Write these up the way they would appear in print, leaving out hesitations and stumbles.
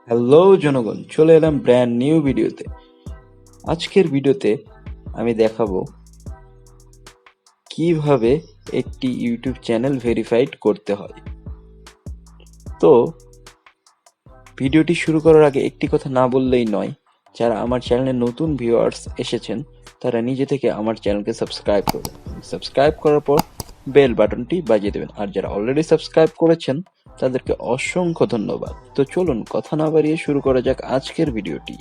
Hello জনগণ, চলে এলাম ব্র্যান্ড নিউ ভিডিওতে। আজকের ভিডিওতে আমি দেখাবো কিভাবে একটি ইউটিউব চ্যানেল ভেরিফাইড করতে হয়। তো ভিডিওটি শুরু করার আগে একটি কথা না বললেই নয়, যারা আমার চ্যানেলে নতুন ভিউয়ার্স এসেছেন তারা নিজে থেকে আমার চ্যানেলকে সাবস্ক্রাইব করবেন। সাবস্ক্রাইব করার পর বেল বাটনটি বাজিয়ে দেবেন, আর যারা অলরেডি সাবস্ক্রাইব করেছেন তাদেরকে অসংখ্য ধন্যবাদ। তো চলুন কথা না বাড়িয়ে শুরু করা যাক আজকের ভিডিওটি।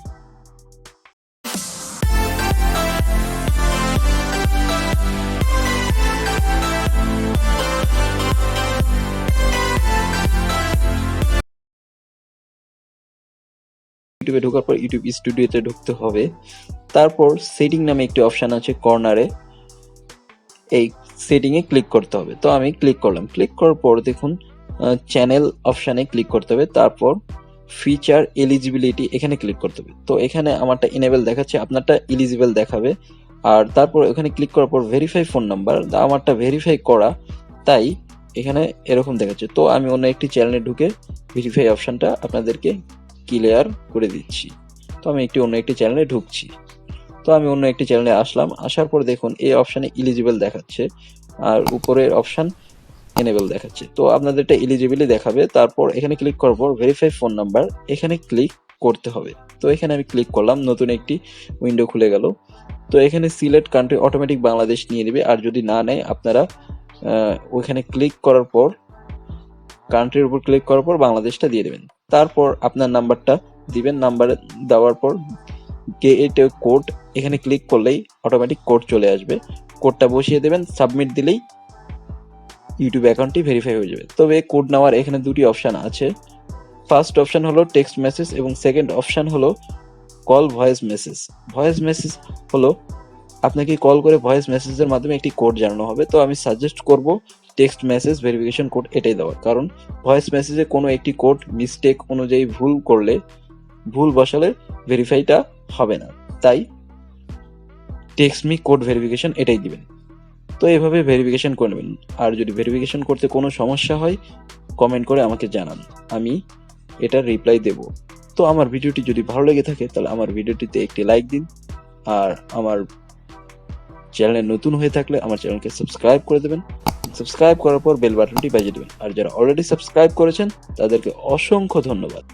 ইউটিউবে ঢোকার পর ইউটিউব স্টুডিওতে ঢুকতে হবে। তারপর সেটিং নামে একটি অপশন আছে কর্নারে, এই সেটিংয়ে ক্লিক করতে হবে। তো আমি ক্লিক করলাম। ক্লিক করার পর দেখুন চ্যানেল অপশানে ক্লিক করতে হবে। তারপর ফিচার এলিজিবিলিটি এখানে ক্লিক করতে হবে। তো এখানে আমারটা ইনেবল দেখাচ্ছে, আপনারটা এলিজিবল দেখাবে। আর তারপর এখানে ক্লিক করার পর ভেরিফাই ফোন নাম্বার, আমারটা ভেরিফাই করা, তাই এখানে এরকম দেখাচ্ছে। তো আমি অন্য একটি চ্যানেলে ঢুকে ভেরিফাই অপশানটা আপনাদেরকে ক্লিয়ার করে দিচ্ছি। তো আমি অন্য একটি চ্যানেলে ঢুকছি। তো আমি অন্য একটি চ্যানেলে আসলাম। আসার পর দেখুন এই অপশানে এলিজিবল দেখাচ্ছে আর উপরের অপশান এনেবল দেখাচ্ছে। তো আপনাদেরটা এলিজিবলই দেখাবে। তারপর এখানে ক্লিক করার পর ভেরিফাই ফোন নাম্বার এখানে ক্লিক করতে হবে। তো এখানে আমি ক্লিক করলাম, নতুন একটি উইন্ডো খুলে গেল। তো এখানে সিলেক্ট কান্ট্রি অটোমেটিক বাংলাদেশ নিয়ে নেবে, আর যদি না নেয় আপনারা ওইখানে ক্লিক করার পর কান্ট্রির উপর ক্লিক করার পর বাংলাদেশটা দিয়ে দেবেন। তারপর আপনার নাম্বারটা দিবেন। নাম্বার দেওয়ার পর গেট কোড এখানে ক্লিক করলেই অটোমেটিক কোড চলে আসবে। কোডটা বসিয়ে দেবেন, সাবমিট দিলেই ইউটিউব অ্যাকাউন্টটি ভেরিফাই হয়ে যাবে। তবে কোড নেওয়ার এখানে দুটি অপশান আছে। ফার্স্ট অপশান হলো টেক্সট মেসেজ এবং সেকেন্ড অপশান হলো call voice message. Voice message হলো আপনাকে কল করে ভয়েস মেসেজের মাধ্যমে একটি কোড জানানো হবে। তো আমি সাজেস্ট করব টেক্সট মেসেজ ভেরিফিকেশন কোড এটাই দেওয়ার, কারণ ভয়েস মেসেজে কোনো একটি কোড মিস্টেক অনুযায়ী ভুল বসালে ভেরিফাইটা হবে না। তাই টেক্সট মি কোড ভেরিফিকেশন এটাই দিবেন। তো এভাবে ভেরিফিকেশন করে নেবেন। আর যদি ভেরিফিকেশন করতে কোনো সমস্যা হয় কমেন্ট করে আমাকে জানান, আমি এটার রিপ্লাই দেব। তো আমার ভিডিওটি যদি ভালো লেগে থাকে তাহলে আমার ভিডিওটিতে একটি লাইক দিন, আর আমার চ্যানেলে নতুন হয়ে থাকলে আমার চ্যানেলকে সাবস্ক্রাইব করে দেবেন। সাবস্ক্রাইব করার পর বেল বাটনটি বাজিয়ে দেবেন। আর যারা অলরেডি সাবস্ক্রাইব করেছেন তাদেরকে অসংখ্য ধন্যবাদ।